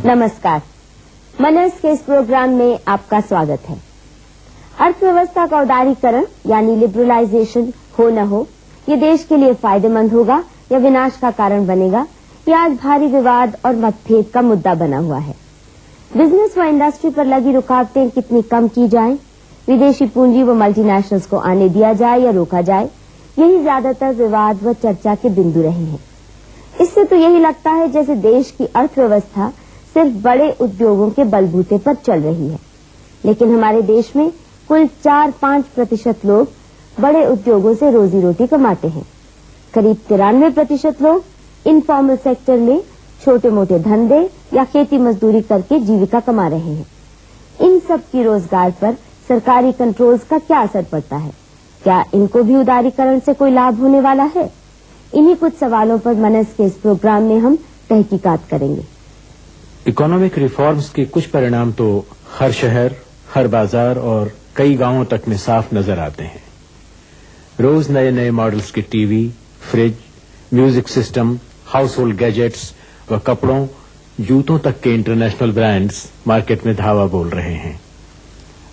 नमस्कार, मनस के इस प्रोग्राम में आपका स्वागत है। अर्थव्यवस्था का उदारीकरण यानी लिबरलाइजेशन हो न हो, ये देश के लिए फायदेमंद होगा या विनाश का कारण बनेगा, ये आज भारी विवाद और मतभेद का मुद्दा बना हुआ है। बिजनेस व इंडस्ट्री पर लगी रुकावटें कितनी कम की जाएं, विदेशी पूंजी व मल्टीनेशनल्स को आने दिया जाए या रोका जाए, यही ज्यादातर विवाद व चर्चा के बिंदु रहे हैं। इससे तो यही लगता है जैसे देश की अर्थव्यवस्था सिर्फ बड़े उद्योगों के बलबूते पर चल रही है, लेकिन हमारे देश में कुल 4-5% लोग बड़े उद्योगों से रोजी रोटी कमाते हैं। करीब 93% लोग इनफॉर्मल सेक्टर में छोटे मोटे धंधे या खेती मजदूरी करके जीविका कमा रहे हैं। इन सब की रोजगार पर सरकारी कंट्रोल्स का क्या असर पड़ता है? क्या इनको भी उदारीकरण से कोई लाभ होने वाला है? इन्हीं कुछ सवालों पर मनस के इस प्रोग्राम में हम तहकीकात करेंगे। इकोनॉमिक रिफॉर्म्स के कुछ परिणाम तो हर शहर, हर बाजार और कई गांवों तक में साफ नजर आते हैं। रोज नए नए मॉडल्स के TV, fridge, music system, house hold gadgets व कपड़ों, जूतों तक के इंटरनेशनल ब्रांड्स मार्केट में धावा बोल रहे हैं।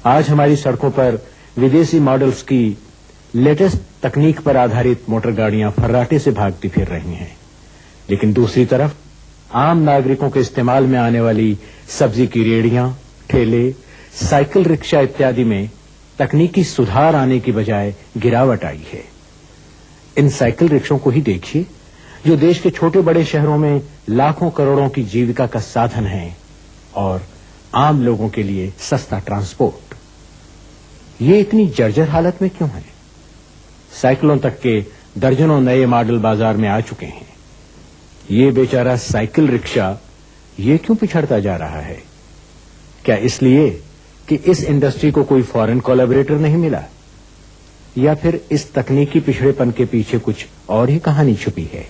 आज हमारी सड़कों पर विदेशी मॉडल्स की लेटेस्ट तकनीक पर आधारित मोटर गाड़ियां फर्राटे से भागती फिर रही हैं, लेकिन दूसरी तरफ आम नागरिकों के इस्तेमाल में आने वाली सब्जी की रेहड़ियां, ठेले, साइकिल रिक्शा इत्यादि में तकनीकी सुधार आने की बजाय गिरावट आई है। इन साइकिल रिक्शों को ही देखिए, जो देश के छोटे बड़े शहरों में लाखों करोड़ों की जीविका का साधन है और आम लोगों के लिए सस्ता ट्रांसपोर्ट। ये इतनी जर्जर हालत में क्यों है? साइकिलों तक के दर्जनों नए मॉडल बाजार में आ चुके हैं। ये बेचारा साइकिल रिक्शा ये क्यों पिछड़ता जा रहा है? क्या इसलिए कि इस इंडस्ट्री को कोई फॉरेन कोलैबोरेटर नहीं मिला, या फिर इस तकनीकी पिछड़ेपन के पीछे कुछ और ही कहानी छुपी है?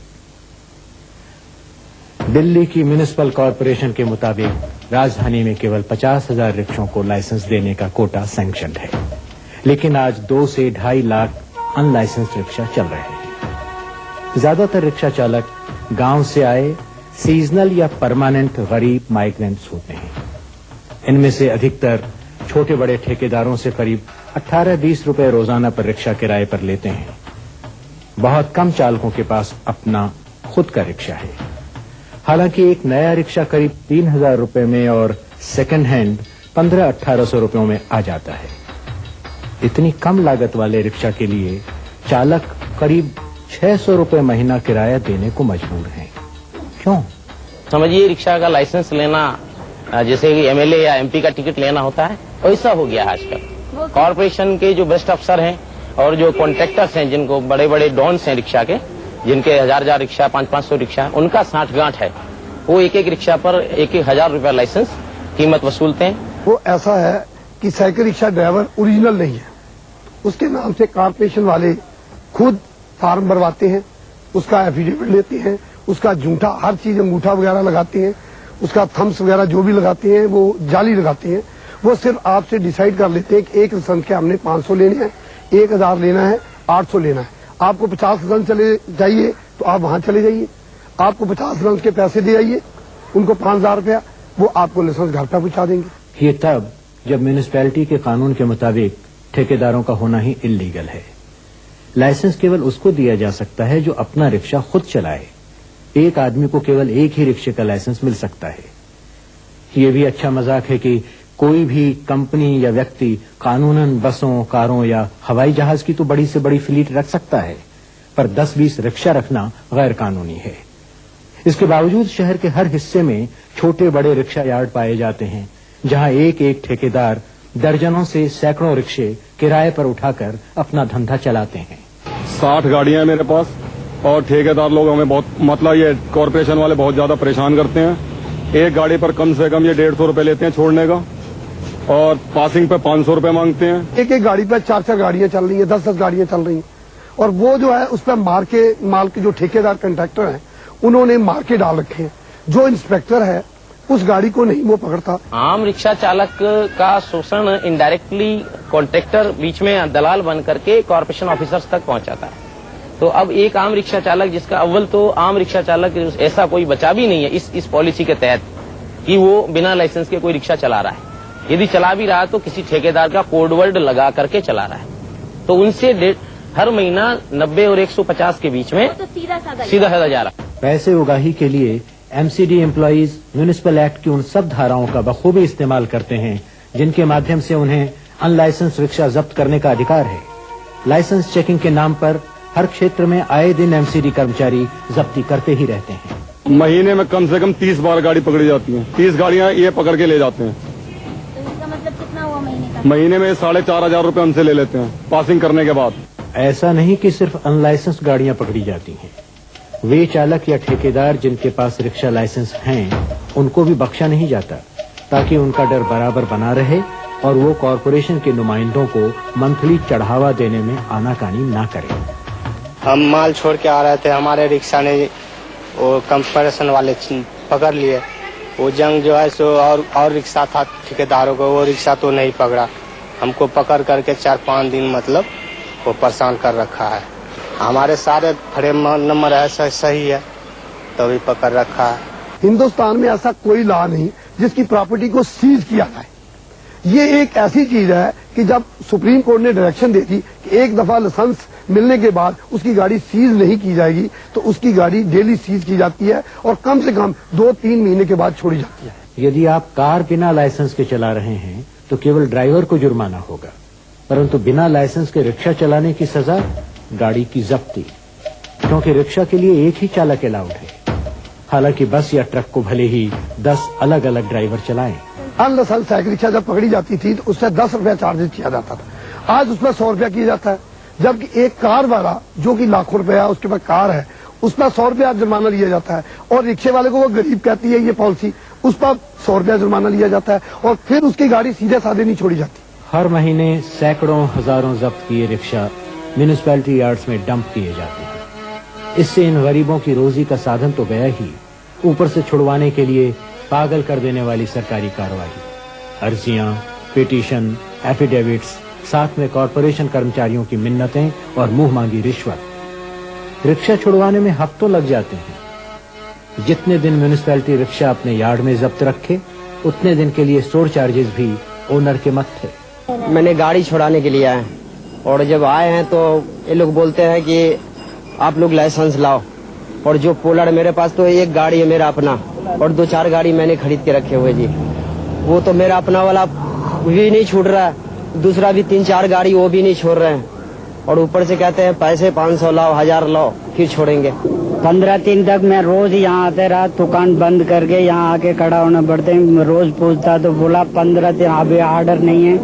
दिल्ली की म्युनिसिपल कॉरपोरेशन के मुताबिक राजधानी में केवल 50,000 रिक्शों को लाइसेंस देने का कोटा सैंक्शन्ड है, लेकिन आज 2 से 2.5 लाख अनलाइसेंस्ड रिक्शा चल रहे हैं। ज्यादातर रिक्शा चालक गांव से आए सीजनल या परमानेंट गरीब माइग्रेंट्स होते हैं। इनमें से अधिकतर छोटे बड़े ठेकेदारों से करीब 18-20 रुपए रोजाना पर रिक्शा किराए पर लेते हैं। बहुत कम चालकों के पास अपना खुद का रिक्शा है। हालांकि एक नया रिक्शा करीब 3,000 रुपए में और सेकंड हैंड 1500-1800 रुपयों में आ जाता है। इतनी कम लागत वाले रिक्शा के लिए चालक करीब 600 रुपए महीना किराया देने को मजबूर हैं। क्यों? समझिए, रिक्शा का लाइसेंस लेना जैसे एमएलए या एमपी का टिकट लेना होता है, वैसा हो गया आजकल। कॉर्पोरेशन के जो बेस्ट अफसर हैं और जो कॉन्ट्रैक्टर्स हैं, जिनको बड़े बड़े डॉन्स हैं रिक्शा के, जिनके 1000 रिक्शा, 500 रिक्शा, उनका साठगांठ है। वो एक रिक्शा पर 1,000 रुपया लाइसेंस कीमत वसूलते हैं। वो ऐसा है कि साइकिल रिक्शा ड्राइवर ओरिजिनल नहीं है, उसके नाम से कॉर्पोरेशन वाले खुद फॉर्म भरवाते हैं, उसका एफिडेविट लेते हैं, उसका झूठा हर चीज अंगूठा वगैरह लगाते हैं, उसका थम्स वगैरह जो भी लगाते हैं वो जाली लगाते हैं। वो सिर्फ आपसे डिसाइड कर लेते हैं कि एक लाइसेंस के हमने 500 लेने हैं, 1,000 लेना है, 800 लेना है। आपको 50 रन चले जाइए तो आप वहां चले जाइए, आपको 50 रन के पैसे दे आइए, उनको 5,000 रुपया, वो आपको लाइसेंस घर पर पहुंचा देंगे। ये तब जब म्युनिसिपैलिटी के कानून के मुताबिक ठेकेदारों का होना ही इल्लीगल है। लाइसेंस केवल उसको दिया जा सकता है जो अपना रिक्शा खुद चलाए। एक आदमी को केवल एक ही रिक्शे का लाइसेंस मिल सकता है। ये भी अच्छा मजाक है कि कोई भी कंपनी या व्यक्ति कानूनन बसों, कारों या हवाई जहाज की तो बड़ी से बड़ी फ्लीट रख सकता है, पर 10-20 रिक्शा रखना गैर कानूनी है। इसके बावजूद शहर के हर हिस्से में छोटे बड़े रिक्शा यार्ड पाए जाते हैं, जहां एक एक ठेकेदार दर्जनों से सैकड़ों रिक्शे किराए पर उठाकर अपना धंधा चलाते हैं। 60 गाड़ियां हैं मेरे पास, और ठेकेदार लोग हमें बहुत, मतलब ये कॉर्पोरेशन वाले बहुत ज्यादा परेशान करते हैं। एक गाड़ी पर कम से कम ये 150 रुपए लेते हैं छोड़ने का, और पासिंग पे 500 रुपए मांगते हैं। एक एक गाड़ी पर 4-4 गाड़ियां चल रही है, 10-10 गाड़ियां चल रही हैं, और वो जो है उस पर माल के जो ठेकेदार कंट्रैक्टर हैं उन्होंने मार के डाल रखे हैं। जो इंस्पेक्टर है उस गाड़ी को नहीं वो पकड़ता। आम रिक्शा चालक का शोषण इनडायरेक्टली कॉन्ट्रैक्टर बीच में दलाल बन करके कॉर्पोरेशन ऑफिसर्स तक पहुंचाता है। तो अब एक आम रिक्शा चालक, जिसका अव्वल तो आम रिक्शा चालक ऐसा कोई बचा भी नहीं है इस पॉलिसी के तहत, कि वो बिना लाइसेंस के कोई रिक्शा चला रहा है। यदि चला भी रहा है तो किसी ठेकेदार का कोड वर्ड लगा करके चला रहा है। तो उनसे हर महीना 90 और 150 के बीच में तो सीधा साधा जा रहा है। पैसे उगाही के लिए एमसीडी एम्प्लॉइज म्यूनिसिपल एक्ट की उन सब धाराओं का बखूबी इस्तेमाल करते हैं जिनके माध्यम से उन्हें अनलाइसेंस रिक्शा जब्त करने का अधिकार है। लाइसेंस चेकिंग के नाम पर हर क्षेत्र में आए दिन एमसीडी कर्मचारी जब्ती करते ही रहते हैं। महीने में कम से कम 30 बार गाड़ी पकड़ी जाती है। 30 गाड़ियां ये पकड़ के ले जाते हैं। तो इसका मतलब कितना हुआ महीने का? महीने में 4,500 रुपए हमसे ले लेते हैं पासिंग करने के बाद। ऐसा नहीं कि सिर्फ अनलाइसेंस गाड़ियां पकड़ी जाती हैं, वे चालक या ठेकेदार जिनके पास रिक्शा लाइसेंस हैं उनको भी बख्शा नहीं जाता, ताकि उनका डर बराबर बना रहे और वो कॉरपोरेशन के नुमाइंदों को मंथली चढ़ावा देने में आनाकानी ना करें। हम माल छोड़ के आ रहे थे, हमारे रिक्शा ने वो कंपैरिजन वाले पकड़ लिए। वो जंग जो है सो और रिक्शा था ठेकेदारों को, वो रिक्शा तो नहीं पकड़ा। हमको पकड़ करके 4-5 दिन मतलब वो परेशान कर रखा है। हमारे सारे फ्रेम नंबर है सही है, तभी पकड़ रखा है। हिंदुस्तान में ऐसा कोई लॉ नहीं जिसकी प्रॉपर्टी को सीज किया जाए। ये एक ऐसी चीज है कि जब सुप्रीम कोर्ट ने डायरेक्शन दे दी कि एक दफा लाइसेंस मिलने के बाद उसकी गाड़ी सीज नहीं की जाएगी, तो उसकी गाड़ी डेली सीज की जाती है और कम से कम 2-3 महीने के बाद छोड़ी जाती है। यदि आप कार बिना लाइसेंस के चला रहे हैं तो केवल ड्राइवर को जुर्माना होगा, परंतु बिना लाइसेंस के रिक्शा चलाने की सजा गाड़ी की जब्ती, क्योंकि रिक्शा के लिए एक ही चालक अलाउड है। हालांकि बस या ट्रक को भले ही 10 अलग अलग ड्राइवर चलाएं। अनलाइसेंस साइकिल रिक्शा जब पकड़ी जाती थी तो उससे 10 रुपया चार्जेस किया जाता था। आज उसमें 100 रुपया किया जाता है, जबकि एक कार वाला जो कि लाखों रुपया उसके पास कार है उस पर 100 रुपया जुर्माना लिया जाता है, और रिक्शे वाले को वो गरीब कहती है ये पॉलिसी, उस पर 100 रुपया जुर्माना लिया जाता है और फिर उसकी गाड़ी सीधे साधे नहीं छोड़ी जाती। हर महीने सैकड़ों हजारों जब्त किए रिक्शा म्यूनिसिपैलिटी यार्ड्स में डंप किए जाते हैं। इससे इन गरीबों की रोजी का साधन तो गया ही, ऊपर से छुड़वाने के लिए पागल कर देने वाली सरकारी कार्रवाई, अर्जियां, पिटीशन, एफिडेविट्स, साथ में कॉरपोरेशन कर्मचारियों की मिन्नतें और मुंह मांगी रिश्वत। रिक्शा छुड़वाने में हफ्तों लग जाते हैं। जितने दिन म्यूनिसिपैलिटी रिक्शा अपने यार्ड में जब्त रखे उतने दिन के लिए स्टोर चार्जेस भी ओनर के मत थे। मैंने गाड़ी छुड़ाने के लिए आए, और जब आए हैं तो ये लोग बोलते हैं कि आप लोग लाइसेंस लाओ, और जो पोलर मेरे पास तो एक गाड़ी है मेरा अपना, और 2-4 गाड़ी मैंने खरीद के रखे हुए जी, वो तो मेरा अपना वाला भी नहीं छूट रहा है, दूसरा भी 3-4 गाड़ी वो भी नहीं छोड़ रहे हैं, और ऊपर से कहते हैं पैसे 500 लाओ, 1000 लाओ, फिर छोड़ेंगे। 15 दिन तक मैं रोज यहाँ आते रहा, दुकान बंद करके यहाँ आके खड़ा होना पड़ते हैं। रोज पूछता तो बोला 15 दिन अभी ऑर्डर नहीं है,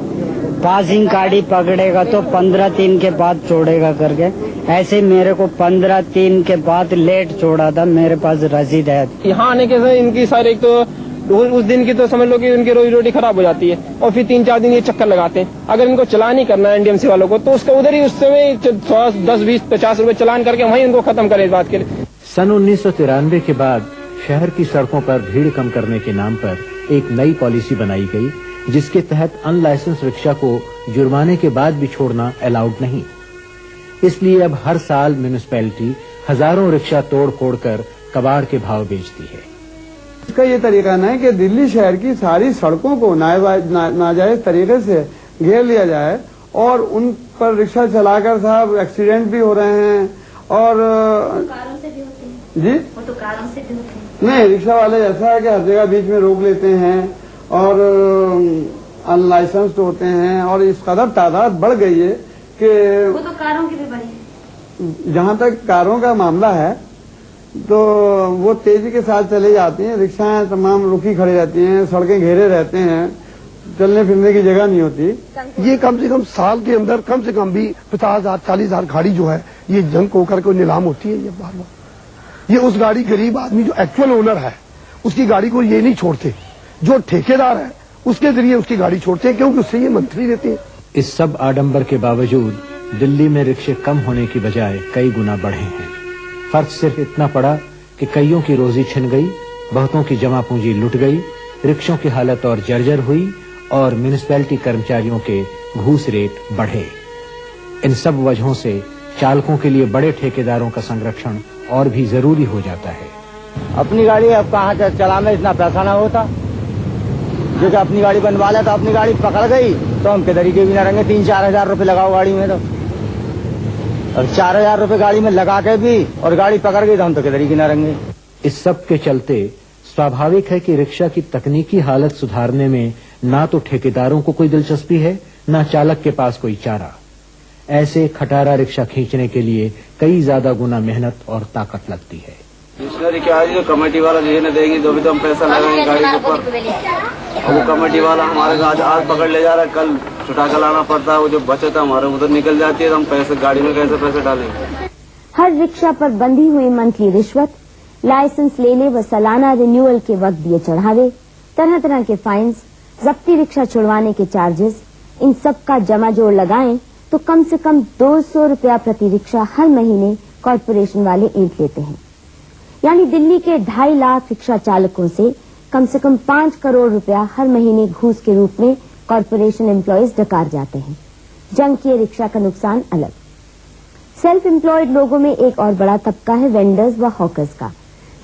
पासिंग गाड़ी पकड़ेगा तो 15 दिन के बाद छोड़ेगा करके। ऐसे मेरे को 15 दिन के बाद लेट छोड़ा था, मेरे पास रसीद है। यहाँ आने के समय इनकी सर एक तो उस दिन की तो समझ लो कि उनकी रोजी रोटी खराब हो जाती है, और फिर 3-4 दिन ये चक्कर लगाते हैं। अगर इनको चलान नहीं करना है एनडीएमसी वालों को, तो उसका उधर ही उस समय 10, 20, 50 रुपए चलान करके वहीं उनको खत्म करे इस बात के लिए। सन 1993 के बाद शहर की सड़कों पर भीड़ कम करने के नाम पर एक नई पॉलिसी बनाई गई, जिसके तहत अनलाइसेंस रिक्शा को जुर्माने के बाद भी छोड़ना अलाउड नहीं। इसलिए अब हर साल म्यूनिसिपैलिटी हजारों रिक्शा तोड़ फोड़ कर कबाड़ के भाव बेचती है। इसका ये तरीका है कि दिल्ली शहर की सारी सड़कों को नाजायज तरीके से घेर लिया जाए, और उन पर रिक्शा चलाकर साहब एक्सीडेंट भी हो रहे हैं, और कारों से भी होते हैं जी, वो तो कारों से भी होते हैं। नहीं, रिक्शा वाले ऐसा है कि हर जगह बीच में रोक लेते हैं, और अनलाइसेंस्ड होते हैं, और इस कदर तादाद बढ़ गई है कि वो तो कारों की भी बढ़ी। जहाँ तक कारों का मामला है तो वो तेजी के साथ चले जाती हैं, रिक्शाएं तमाम रुकी खड़ी रहती हैं, सड़कें घेरे रहते हैं, चलने फिरने की जगह नहीं होती। ये कम से कम साल के अंदर कम से कम भी 50,000 40,000 गाड़ी जो है ये जंग होकर के नीलाम होती है। ये बार बार ये उस गाड़ी गरीब आदमी जो एक्चुअल ओनर है उसकी गाड़ी को ये नहीं छोड़ते, जो ठेकेदार है उसके जरिए उसकी गाड़ी छोड़ते हैं, क्योंकि उससे ये मंथली देते हैं। इस सब आडंबर के बावजूद दिल्ली में रिक्शे कम होने की बजाय कई गुना बढ़े हैं। फर्क सिर्फ इतना पड़ा कि कईयों की रोजी छिन गई, बहुतों की जमा पूंजी लुट गई, रिक्शों की हालत और जर्जर हुई, और म्यूनिसिपैलिटी कर्मचारियों के घूस रेट बढ़े। इन सब वजहों से चालकों के लिए बड़े ठेकेदारों का संरक्षण और भी जरूरी हो जाता है। अपनी गाड़ी अब कहाँ चलाने इतना पैसा ना होता, जो कि अपनी गाड़ी बनवा ले तो अपनी गाड़ी पकड़ गई तो हम किधर के भी ना रहेंगे। 3-4 हजार रुपये लगाओ गाड़ी में, तो और 4 हजार रुपये गाड़ी में लगा के भी और गाड़ी पकड़ गई तो हम तो किधर की ना रहेंगे। इस सब के चलते स्वाभाविक है कि रिक्शा की तकनीकी हालत सुधारने में ना तो ठेकेदारों को कोई दिलचस्पी है, ना चालक के पास कोई चारा। ऐसे खटारा रिक्शा खींचने के लिए कई ज्यादा गुना मेहनत और ताकत लगती है। मिशनरी क्या है, जो कमेटी वाला जिन्हें देंगे जो भी तो हम पैसा लगाएंगे गाड़ी के ऊपर, और वो कमेटी वाला हमारे आज पकड़ ले जा रहा है, कल छुटा कर लाना पड़ता है। वो जो बचत है हमारे उधर निकल जाती है, तो हम पैसे गाड़ी में कैसे पैसे डालेंगे। हर रिक्शा पर बंधी हुई मंथली रिश्वत, लाइसेंस लेने व सालाना रिन्यूअल के वक्त दिए चढ़ावे, तरह तरह के फाइन्स, जब्ती रिक्शा छुड़वाने के चार्जेस, इन सब का जमा जोड़ लगाएं तो कम से कम 200 रुपया प्रति रिक्शा हर महीने कॉर्पोरेशन वाले ऐंठ लेते हैं। यानी दिल्ली के 2.5 लाख रिक्शा चालकों से कम 5 करोड़ रुपया हर महीने घूस के रूप में कॉर्पोरेशन एम्प्लॉयज डकार जाते हैं। जंग किए रिक्शा का नुकसान अलग। सेल्फ एम्प्लॉयड लोगों में एक और बड़ा तबका है वेंडर्स व हॉकर्स का,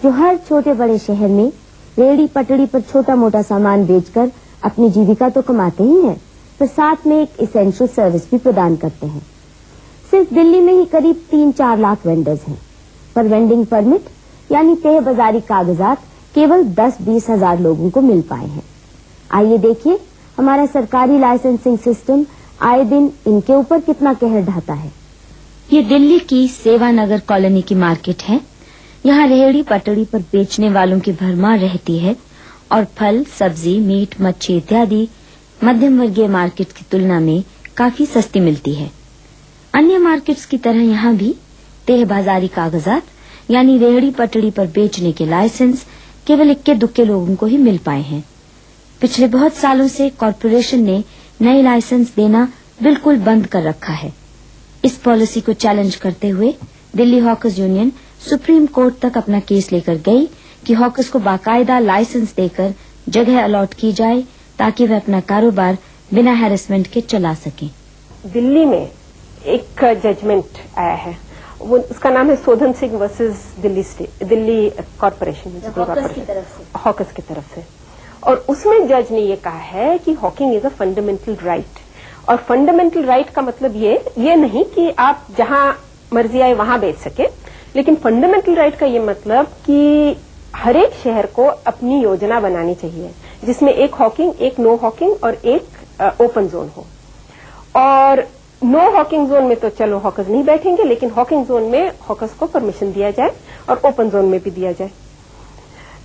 जो हर छोटे बड़े शहर में रेहड़ी पटड़ी पर छोटा मोटा सामान बेचकर अपनी जीविका तो कमाते ही हैं, पर साथ में एक इसेंशियल सर्विस भी प्रदान करते हैं। सिर्फ दिल्ली में ही करीब 3-4 लाख वेंडर्स हैं, पर वेंडिंग परमिट यानी तय बाजारी कागजात केवल 10-20 हजार लोगों को मिल पाए हैं। आइए देखिए हमारा सरकारी लाइसेंसिंग सिस्टम आए दिन इनके ऊपर कितना कहर ढाता है। ये दिल्ली की सेवानगर कॉलोनी की मार्केट है। यहाँ रेहड़ी पटड़ी पर बेचने वालों की भरमार रहती है और फल, सब्जी, मीट, मच्छी इत्यादि मध्यम वर्गीय मार्केट की तुलना में काफी सस्ती मिलती है। अन्य मार्केट्स की तरह यहाँ भी तय बाजारी कागजात यानी रेहड़ी पटड़ी पर बेचने के लाइसेंस केवल इक्के दुक्के लोगों को ही मिल पाए हैं। पिछले बहुत सालों से कॉर्पोरेशन ने नए लाइसेंस देना बिल्कुल बंद कर रखा है। इस पॉलिसी को चैलेंज करते हुए Delhi hawkers union supreme court तक अपना केस लेकर गई कि हॉकर्स को बाकायदा लाइसेंस देकर जगह अलॉट की जाए ताकि वे अपना कारोबार बिना हैरेसमेंट के चला सकें। दिल्ली में एक जजमेंट आया है, वो उसका नाम है Sodhan Singh versus Delhi corporation hawkers की तरफ से। और उसमें जज ने ये कहा है कि Hawking is a fundamental right. और फंडामेंटल राइट का मतलब ये नहीं कि आप जहां मर्जी आए वहां बेच सके, लेकिन फंडामेंटल राइट का ये मतलब कि हर एक शहर को अपनी योजना बनानी चाहिए जिसमें एक हॉकिंग, एक नो हॉकिंग और एक ओपन जोन हो। और नो हॉकिंग जोन में तो चलो हॉकर्स नहीं बैठेंगे, लेकिन हॉकिंग जोन में हॉकर्स को परमिशन दिया जाए और ओपन जोन में भी दिया जाए।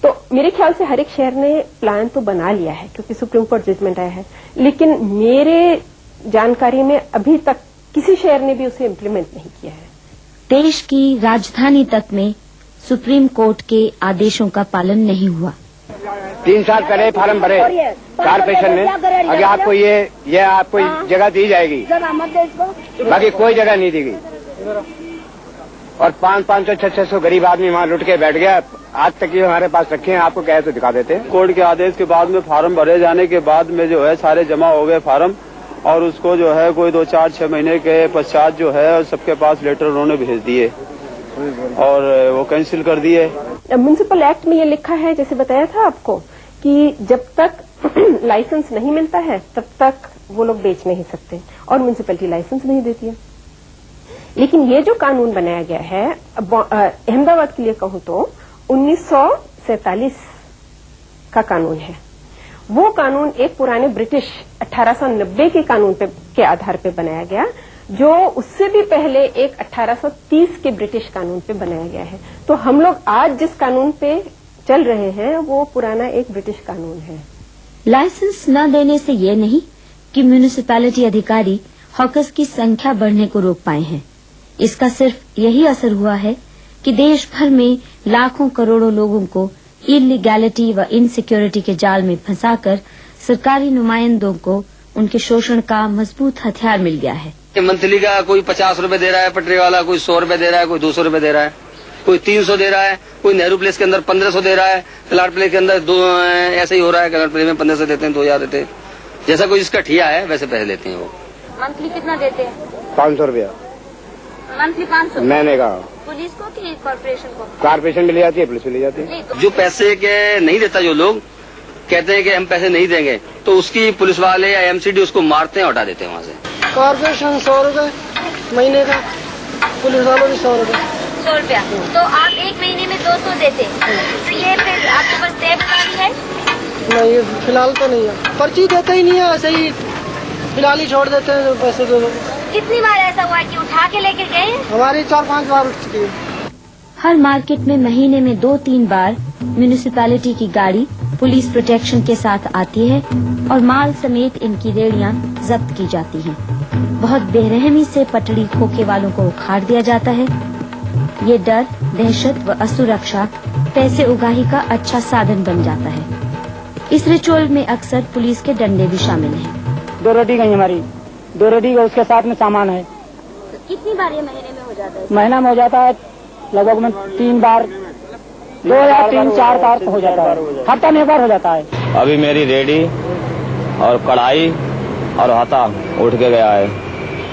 तो मेरे ख्याल से हर एक शहर ने प्लान तो बना लिया है क्योंकि सुप्रीम कोर्ट जजमेंट आया है, लेकिन मेरे जानकारी में अभी तक किसी शहर ने भी उसे इम्प्लीमेंट नहीं किया है। देश की राजधानी तक में सुप्रीम कोर्ट के आदेशों का पालन नहीं हुआ। 3 साल पहले फार्म भरे कारपोरेशन ने, अगर आपको ये आपको जगह दी जाएगी, बाकी कोई जगह नहीं दी गई। और 500, 600 गरीब आदमी वहाँ लुट के बैठ गया। आज तक ये हमारे पास रखे हैं, आपको कहे तो दिखा देते। कोर्ट के आदेश के बाद में फार्म भरे जाने के बाद में जो है सारे जमा हो गए फार्म, और उसको जो है कोई 2-4-6 महीने के पश्चात जो है सबके पास लेटर उन्होंने भेज दिए और वो कैंसिल कर दिए। म्युनिसिपल एक्ट में ये लिखा है, जैसे बताया था आपको, कि जब तक लाइसेंस नहीं मिलता है तब तक वो लोग बेच नहीं सकते और म्युनिसिपैलिटी लाइसेंस नहीं देती है। लेकिन ये जो कानून बनाया गया है अहमदाबाद के लिए कहूं तो 1947 का कानून है। वो कानून एक पुराने ब्रिटिश 1890 के कानून के आधार पे बनाया गया, जो उससे भी पहले एक 1830 के ब्रिटिश कानून पे बनाया गया है। तो हम लोग आज जिस कानून पे चल रहे हैं वो पुराना एक ब्रिटिश कानून है। लाइसेंस न देने से ये नहीं कि म्युनिसिपैलिटी अधिकारी हॉकर्स की संख्या बढ़ने को रोक पाए हैं। इसका सिर्फ यही असर हुआ है कि देश भर में लाखों करोड़ों लोगों को इलीगैलिटी व इनसिक्योरिटी के जाल में फंसाकर सरकारी नुमाइंदों को उनके शोषण का मजबूत हथियार मिल गया है। मंथली का कोई 50 रुपए दे रहा है पटरी वाला, कोई 100 रुपए दे रहा है, कोई 200 रुपए दे रहा है, कोई 300 दे रहा है, कोई नेहरू प्लेस के अंदर 1500 दे रहा है, कलाट प्लेस के अंदर ऐसा ही हो रहा है। कलाट प्लेस में 1500 देते हैं, 2000 देते हैं। जैसा कोई इसका ठिया है वैसे पैसे लेते हैं वो। मंथली कितना देते हैं? 500 रुपया मंथली। 500 मैंने कहा पुलिस को कि कॉर्पोरेशन को? कारपोरेशन में ले जाती है, पुलिस में ले जाती है। जो पैसे के नहीं देता जो लोग, कहते हैं कि हम पैसे नहीं देंगे, तो उसकी पुलिस वाले या एमसीडी उसको मारते हैं, हटा देते हैं वहाँ से। कॉर्पोरेशन 100 रुपए महीने का, पुलिस वालों भी 100 रुपए। 100 रुपया, तो आप एक महीने में 200 देते हैं, तो ये फिर आपके पास तय बनानी है? नहीं, फिलहाल तो नहीं है, पर्ची देते ही नहीं है, ऐसे ही फिलहाल ही छोड़ देते हैं पैसे दो। कितनी बार ऐसा हुआ कि उठा के लेके गए? हमारी 4-5 बार उठ चुकी है। हर मार्केट में महीने में 2-3 बार म्यूनिसिपैलिटी की गाड़ी पुलिस प्रोटेक्शन के साथ आती है और माल समेत इनकी रेहड़ियां जब्त की जाती हैं। बहुत बेरहमी से पटड़ी खोखे वालों को उखाड़ दिया जाता है। ये डर, दहशत व असुरक्षा पैसे उगाही का अच्छा साधन बन जाता है। इस रिचुअल में अक्सर पुलिस के डंडे भी शामिल हैं। 2 रोटी गई हमारी, 2 रोटी का उसके साथ में सामान है। कितनी बार ये महीने में हो जाता है? महीना में हो जाता है लगभग में 3 बार, 2 या 3-4 बार हो जाता है, हफ्ता में 1 बार हो जाता है। अभी मेरी रेडी और कढ़ाई और हाथा उठ के गया है।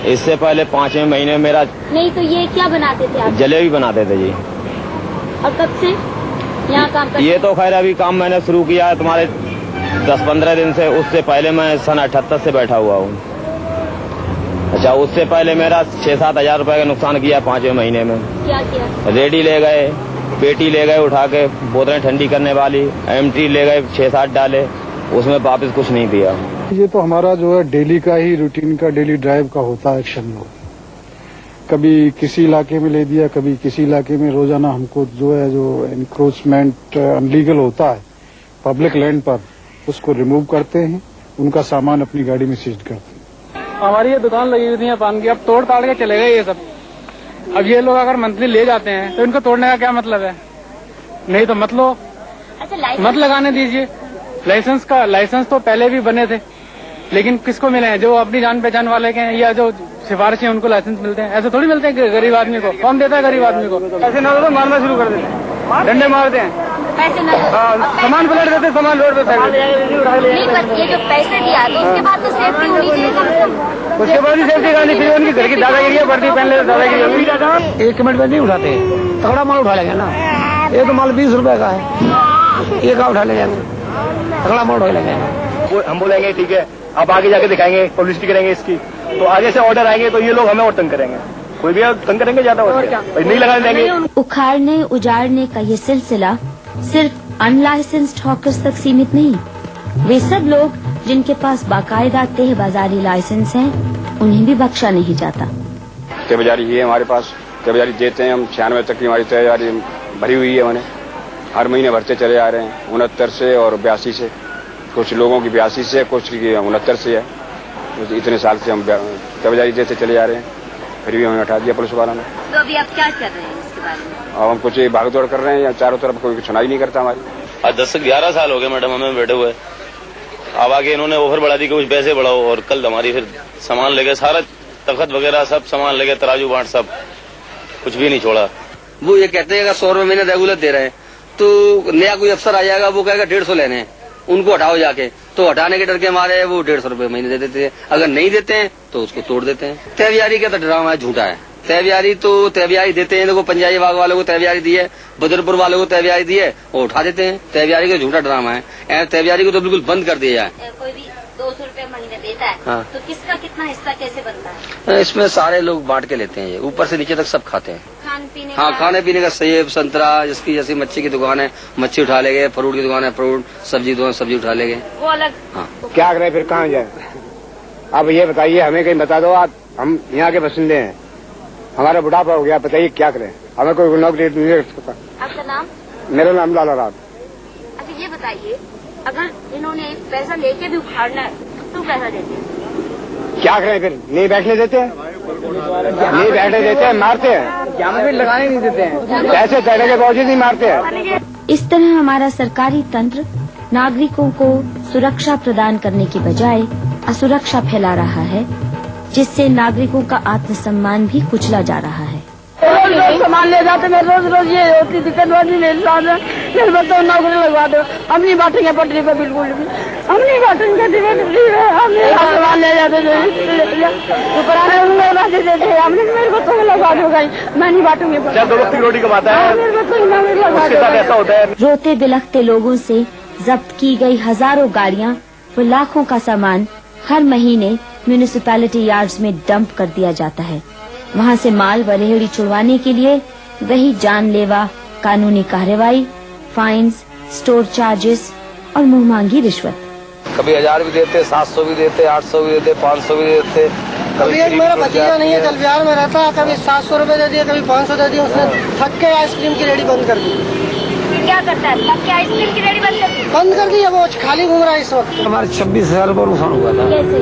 इससे पहले 5वें महीने मेरा नहीं, तो ये क्या बनाते थे आप? जलेबी बनाते थे जी। और कब से यहाँ काम करते? ये तो खैर अभी काम मैंने शुरू किया है तुम्हारे 10-15 दिन से। उससे पहले मैं सन 78 से बैठा हुआ हूँ। अच्छा, उससे पहले मेरा 6-7 हजार रुपए का नुकसान किया 5वें महीने में। क्या किया? रेडी ले गए, पेटी ले गए उठा के, बोतलें ठंडी करने वाली, एमटी ले गए 6-7 डाले, उसमें वापस कुछ नहीं दिया। ये तो हमारा जो है डेली का ही रूटीन का, डेली ड्राइव का होता है एक्शन। कभी किसी इलाके में ले दिया, कभी किसी इलाके में। रोजाना हमको जो है जो एनक्रोचमेंट अनलीगल होता है पब्लिक लैंड पर, उसको रिमूव करते हैं, उनका सामान अपनी गाड़ी में सीज करते हैं। हमारी ये दुकान लगी हुई थी पान की, अब तोड़ ताड़ के चले गए ये सब। अब ये लोग अगर मंथली ले जाते हैं तो इनको तोड़ने का क्या मतलब है? नहीं तो मत लो, मत लगाने दीजिए। लाइसेंस तो पहले भी बने थे, लेकिन किसको मिले हैं? जो अपनी जान पहचान वाले के हैं या जो सिफारिश है उनको लाइसेंस मिलते हैं। ऐसे थोड़ी मिलते हैं गरीब आदमी को। कौन देता है गरीब आदमी को? ऐसे ना तो मारना शुरू कर देते हैं, डंडे मारते हैं, पैसे न सामान पलट देते, सामान लोड देते हैं। नहीं, बस ये जो पैसे दिया तो उसके बाद तो सेफ्टी होनी चाहिए कम से कम। उसके बाद ही सेफ्टी करनी चाहिए। उनकी घर की दादागिरी वर्दी पहन ले, दादागिरी 1 मिनट में नहीं उठाते, तगड़ा माल उठा लेंगे ना। ये तो माल 20 रुपए का है, ये का उठा ले जाएंगे, तगड़ा माल उठा लेंगे। हम बोलेंगे ठीक है, आप आगे जाके दिखाएंगे, पब्लिसिटी करेंगे इसकी, तो आगे से ऑर्डर आएंगे तो ये लोग हमें और तंग करेंगे। कोई भी तंग करेंगे ज्यादा, नहीं लगाने देंगे। उखाड़ने उजाड़ने का ये सिलसिला सिर्फ अनलाइसेंस्ड हॉकर्स तक सीमित नहीं। वे सब लोग जिनके पास बाकायदा तय बाजारी लाइसेंस है, उन्हें भी बख्शा नहीं जाता। तय बाजारी ही है हमारे पास, तय बाजारी देते हैं हम। 96 तक की हमारी तय बाजारी भरी हुई है। मैंने हर महीने भरते चले आ रहे हैं, 69 से और 82 से। कुछ लोगों की 82 से, कुछ की 69 से है। इतने साल से हम तय बाजारी देते चले आ रहे हैं, फिर भी हमें हटा दिया पुलिस वालों ने। तो अभी आप क्या कर रहे हैं इसके बारे में? अब हम कुछ भागदौड़ कर रहे हैं, या चारों तरफ कोई सुनाई नहीं करता हमारी। आज 10 से 11 साल हो गए मैडम हमें बैठे हुए। अब आगे इन्होंने ऑफर बढ़ा दी कि कुछ पैसे बढ़ाओ, और कल हमारी फिर सामान ले गए, सारा तखत वगैरह सब सामान ले गए, तराजू बाट सब, कुछ भी नहीं छोड़ा। वो ये कहते हैं कि 100 रुपए महीने रेगुलर दे रहे हैं, तो नया कोई अफसर आ जाएगा, वो कहेगा 150 लेने हैं, उनको हटाओ जाके। तो हटाने के डर के मारे वो 150 रुपए महीने दे देते हैं। अगर नहीं देते हैं तो उसको तोड़ देते हैं। तय बाजारी का तो ड्रामा है, झूठा है। तय बाजारी तो तय बाजारी देते हैं, देखो पंजाबी बाग वालों को तय बाजारी दी है, बदरपुर वालों को तय बाजारी दी है, वो उठा देते हैं। तय बाजारी का झूठा ड्रामा है। तय बाजारी को तो बिल्कुल बंद कर दिया जाए। कोई भी 200 रुपए महीने देता है, हाँ। तो किसका कितना हिस्सा कैसे बनता है? इसमें सारे लोग बांट के लेते हैं, ये ऊपर से नीचे तक सब खाते हैं। खान पीने हाँ, खाने पीने का सेब संतरा, जिसकी जैसी मच्छी की दुकान है मच्छी उठा ले गए, फ्रूट की दुकान है फ्रूट, सब्जी दुकान सब्जी उठा ले गए, वो अलग। हाँ। क्या करें फिर, कहाँ जाए? अब ये बताइए, हमें कहीं बता दो आप, हम यहाँ के बासिंदे हैं, हमारा बुढ़ापा हो गया, बताइए क्या करें? हमें कोई नौकरी नहीं रख सकता। आपका नाम? मेरा नाम लाला रात। अच्छा ये बताइए, अगर इन्होंने पैसा लेके भी उखाड़ना है तो पैसा देते हैं? क्या करें फिर? नहीं बैठने देते हैं, नहीं बैठने देते हैं, मारते हैं, यहाँ भी लगाने नहीं देते हैं, पैसे देने के बावजूद नहीं मारते हैं। इस तरह हमारा सरकारी तंत्र नागरिकों को सुरक्षा प्रदान करने की बजाय असुरक्षा फैला रहा है, जिससे नागरिकों का आत्मसम्मान भी कुचला जा रहा है। रोज सामान ले जाते हैं, रोज ये होती दिक्कत वाली मेरे साथ है। फिर बताओ नौकरी लगवा दो, हम नहीं बांटेंगे पटरी पे, बिल्कुल भी हम नहीं बांटेंगे। हमने सामान ले जाते थे, हमने मेरे बच्चों को लगवा दो, मैं नहीं बांटूंगी। 2 वक्त की रोटी कमाता है, उसके साथ ऐसा होता है। रोते बिलखते लोगों से जब्त की गई हजारों गाड़ियां व लाखों का सामान हर महीने म्यूनिसिपैलिटी यार्ड्स में डंप कर दिया जाता है। वहां से माल व रेहड़ी छुड़वाने के लिए वही जानलेवा कानूनी कार्रवाई, फाइन्स, स्टोर चार्जेस और मुंहमांगी रिश्वत। कभी 1000 भी देते, 700 भी देते, 800 भी देते, 500 भी देते। कभी एक मेरा भतीजा नहीं है, कल बिहार में रहता है, कभी 700 रुपए दे दिए, कभी 500 दे दिए, उसने थक के आइसक्रीम की रेडी बंद कर दी। क्या करता है? थक के आइसक्रीम की रेडी बंद कर दी है, वो खाली घूम रहा है इस वक्त। हमारे 26,000 रुपये नुकसान हुआ था। कैसे?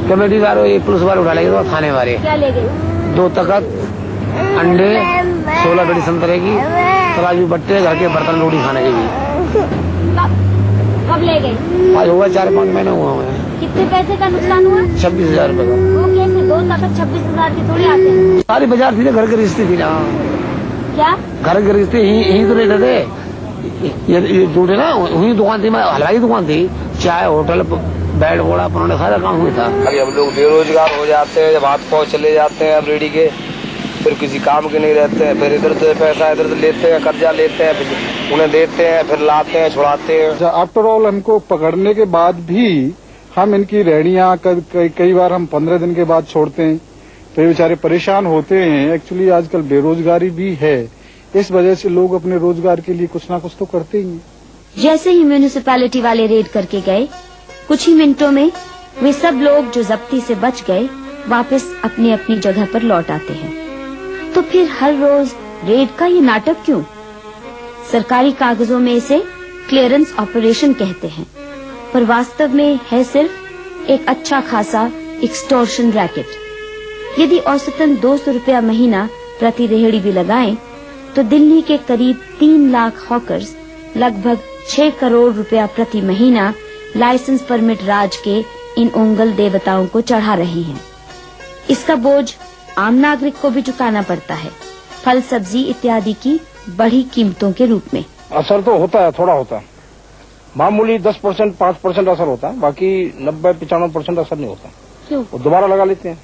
कमेटी वाले पुलिस वाले उठा ले गए, थाने वाले। क्या ले गए? 2 तखत, अंडे, 16 बड़ी संतरे की, तराजू बट्टे, घर के बर्तन रोटी खाने के भी। कब ले गए? आज हुआ 4-5 महीने हुआ है। कितने पैसे का नुकसान हुआ? 26,000 रुपये का। वो कैसे? 2 तखत 26,000 की थोड़ी आते हैं। सारी बाजार थी ना, घर की रिश्ते थी ना। क्या? घर के रिश्ते यही तो रहते थे। ये जूटे ना, वही दुकान थी, हलवाई दुकान थी, चाय, होटल, बेड वोड़ा, पुराने सारा काम हुआ था। अभी हम लोग बेरोजगार हो जाते हैं, जब हाथ पाँव चले जाते हैं अब रेडी के, फिर किसी काम के नहीं रहते हैं, फिर इधर से पैसा इधर से लेते हैं, कर्जा लेते हैं, फिर उन्हें देते हैं, फिर लाते हैं, छुड़ाते हैं। आफ्टर ऑल हमको पकड़ने के बाद भी हम इनकी रेहड़ियां कई बार हम 15 दिन के बाद छोड़ते हैं, तो ये बेचारे परेशान होते हैं। एक्चुअली आजकल बेरोजगारी भी है, इस वजह से लोग अपने रोजगार के लिए कुछ ना कुछ तो करते ही हैं। जैसे ही म्यूनिसिपैलिटी वाले रेड करके गए, कुछ ही मिनटों में वे सब लोग जो जब्ती से बच गए वापस अपनी अपनी जगह पर लौट आते हैं। तो फिर हर रोज रेड का ये नाटक क्यों? सरकारी कागजों में इसे क्लियरेंस ऑपरेशन कहते हैं, पर वास्तव में है सिर्फ एक अच्छा खासा एक्सटॉर्शन रैकेट। यदि औसतन 200 रुपया महीना प्रति रेहड़ी भी लगाएं, तो दिल्ली के करीब 3 लाख हॉकर्स लगभग 6 करोड़ रुपया प्रति महीना लाइसेंस परमिट राज के इन ओंगल देवताओं को चढ़ा रहे हैं। इसका बोझ आम नागरिक को भी चुकाना पड़ता है, फल सब्जी इत्यादि की बढ़ी कीमतों के रूप में। असर तो होता है, थोड़ा होता है, मामूली 10%, 5% असर होता है, बाकी 90-95% असर नहीं होता। क्यों? वो दोबारा लगा लेते हैं।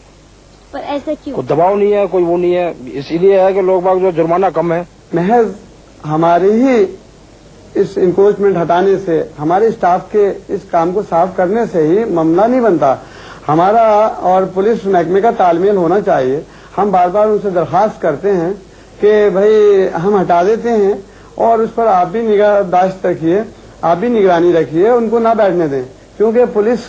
पर ऐसा क्यों? कोई दबाव नहीं है, कोई वो नहीं है, इसीलिए है कि लोग बाग जो जुर्माना कम है। महज हमारी ही इस इंक्रोचमेंट हटाने से, हमारे स्टाफ के इस काम को साफ करने से ही मामला नहीं बनता। हमारा और पुलिस महकमे का तालमेल होना चाहिए। हम बार बार उनसे दरखास्त करते हैं कि भाई हम हटा देते हैं और उस पर आप भी निगाहदाश्त रखिए, आप भी निगरानी रखिए, उनको ना बैठने दें, क्योंकि पुलिस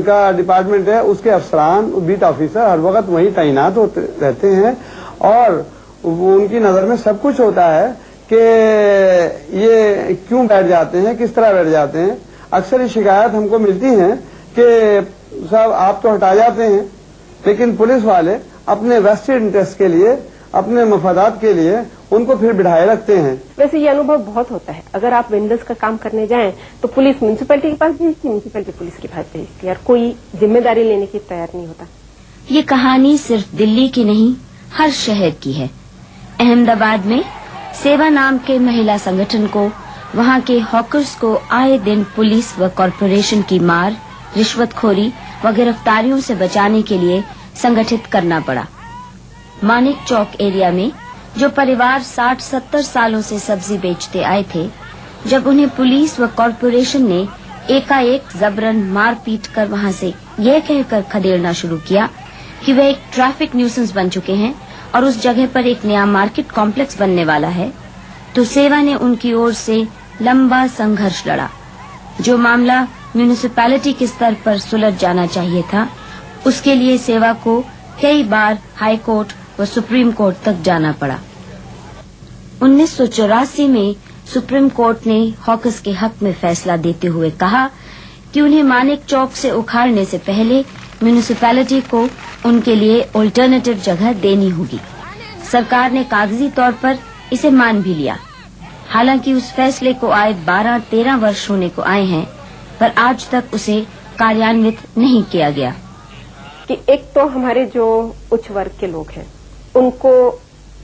का डिपार्टमेंट है, उसके अफसरान, बीट ऑफिसर हर वक्त वहीं तैनात होते रहते हैं और उनकी नजर में सब कुछ होता है कि ये क्यों बैठ जाते हैं, किस तरह बैठ जाते हैं। अक्सर ये शिकायत हमको मिलती है कि साहब आप तो हटा जाते हैं, लेकिन पुलिस वाले अपने वेस्टेड इंटरेस्ट के लिए, अपने मफादात के लिए उनको फिर बिठाए रखते हैं। वैसे ये अनुभव बहुत होता है, अगर आप वेंडर्स का काम करने जाएं तो पुलिस म्यूनिसिपैलिटी के पास भेजती, म्यूनिसिपैलिटी पुलिस के पास भेजती, और कोई जिम्मेदारी लेने की तैयार नहीं होता। ये कहानी सिर्फ दिल्ली की नहीं, हर शहर की है। अहमदाबाद में सेवा नाम के महिला संगठन को वहाँ के हॉकर्स को आए दिन पुलिस व कॉरपोरेशन की मार, रिश्वतखोरी व गिरफ्तारियों से बचाने के लिए संगठित करना पड़ा। मानिक चौक एरिया में जो परिवार 60-70 सालों से सब्जी बेचते आए थे, जब उन्हें पुलिस व कॉरपोरेशन ने एकाएक जबरन मार पीट कर वहां से यह कहकर खदेड़ना शुरू किया कि वे एक ट्रैफिक न्यूसेंस बन चुके हैं और उस जगह पर एक नया मार्केट कॉम्प्लेक्स बनने वाला है, तो सेवा ने उनकी ओर से लंबा संघर्ष लड़ा। जो मामला म्यूनिसिपैलिटी के स्तर पर सुलझ जाना चाहिए था, उसके लिए सेवा को कई बार हाई कोर्ट व सुप्रीम कोर्ट तक जाना पड़ा। 1984 में सुप्रीम कोर्ट ने हॉकर्स के हक में फैसला देते हुए कहा कि उन्हें मानिक चौक से उखाड़ने से पहले म्यूनिसिपैलिटी को उनके लिए अल्टरनेटिव जगह देनी होगी। सरकार ने कागजी तौर पर इसे मान भी लिया। हालांकि उस फैसले को आए 12-13 वर्ष होने को आए हैं, पर आज तक उसे कार्यान्वित नहीं किया गया। कि एक तो हमारे जो उच्च वर्ग के लोग हैं, उनको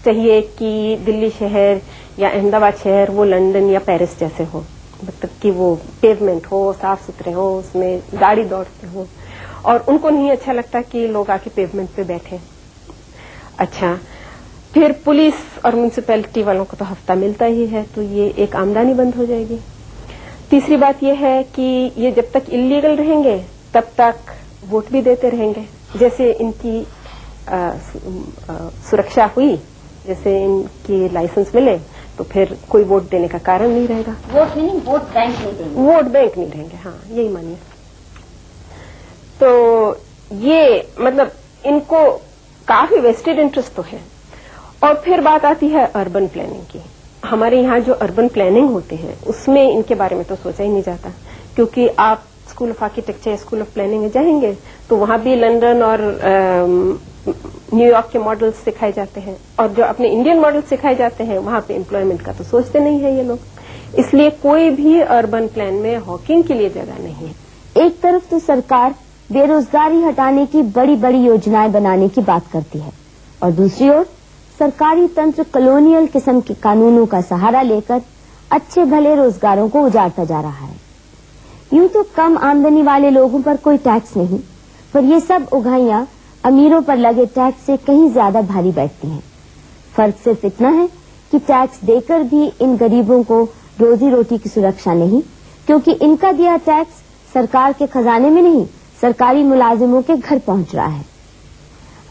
चाहिए कि दिल्ली शहर या अहमदाबाद शहर वो लंदन या पेरिस जैसे हो, मतलब कि वो पेवमेंट हो, साफ सुथरे हो, उसमें गाड़ी दौड़ते हो, और उनको नहीं अच्छा लगता कि लोग आके पेवमेंट पे बैठे। अच्छा, फिर पुलिस और म्यूनिसिपैलिटी वालों को तो हफ्ता मिलता ही है, तो ये एक आमदनी बंद हो जाएगी। तीसरी बात यह है कि ये जब तक इलीगल रहेंगे तब तक वोट भी देते रहेंगे। जैसे इनकी सुरक्षा हुई, जैसे इनकी लाइसेंस मिले, तो फिर कोई वोट देने का कारण नहीं रहेगा। वोट मीनिंग वोट बैंक नहीं देंगे। वोट बैंक नहीं रहेंगे, हाँ यही मानिए। तो ये मतलब इनको काफी वेस्टेड इंटरेस्ट तो है। और फिर बात आती है अर्बन प्लानिंग की। हमारे यहाँ जो अर्बन प्लानिंग होते हैं उसमें इनके बारे में तो सोचा ही नहीं जाता, क्योंकि आप school of architecture, school of planning में जाएंगे तो वहां भी लंदन और न्यूयॉर्क के मॉडल्स सिखाए जाते हैं, और जो अपने इंडियन मॉडल सिखाए जाते हैं वहां पे एम्प्लॉयमेंट का तो सोचते नहीं है ये लोग। इसलिए कोई भी अर्बन प्लान में हॉकिंग के लिए जगह नहीं है। एक तरफ तो सरकार बेरोजगारी हटाने की बड़ी बड़ी योजनाएं बनाने की बात करती है, और दूसरी ओर सरकारी तंत्र कॉलोनियल किस्म के कानूनों का सहारा लेकर अच्छे भले रोजगारों को उजाड़ता जा रहा है। यूं तो कम आमदनी वाले लोगों पर कोई टैक्स नहीं, पर ये सब उगाइयां अमीरों पर लगे टैक्स से कहीं ज्यादा भारी बैठती हैं। फर्क सिर्फ इतना है कि टैक्स देकर भी इन गरीबों को रोजी रोटी की सुरक्षा नहीं, क्योंकि इनका दिया टैक्स सरकार के खजाने में नहीं, सरकारी मुलाजिमों के घर पहुंच रहा है।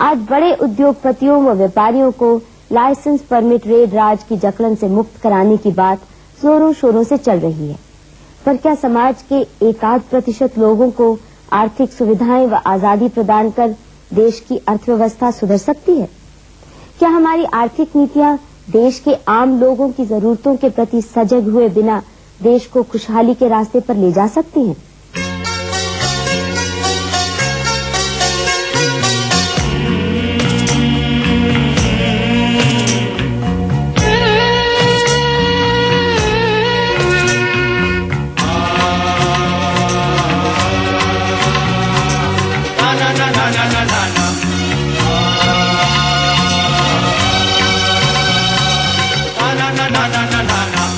आज बड़े उद्योगपतियों व व्यापारियों को लाइसेंस, परमिट, रेड राज की जकड़न से मुक्त कराने की बात जोरों शोरों से चल रही है, पर क्या समाज के 1-8% लोगों को आर्थिक सुविधाएं व आजादी प्रदान कर देश की अर्थव्यवस्था सुधर सकती है? क्या हमारी आर्थिक नीतियां देश के आम लोगों की जरूरतों के प्रति सजग हुए बिना देश को खुशहाली के रास्ते पर ले जा सकती हैं? na na na na na na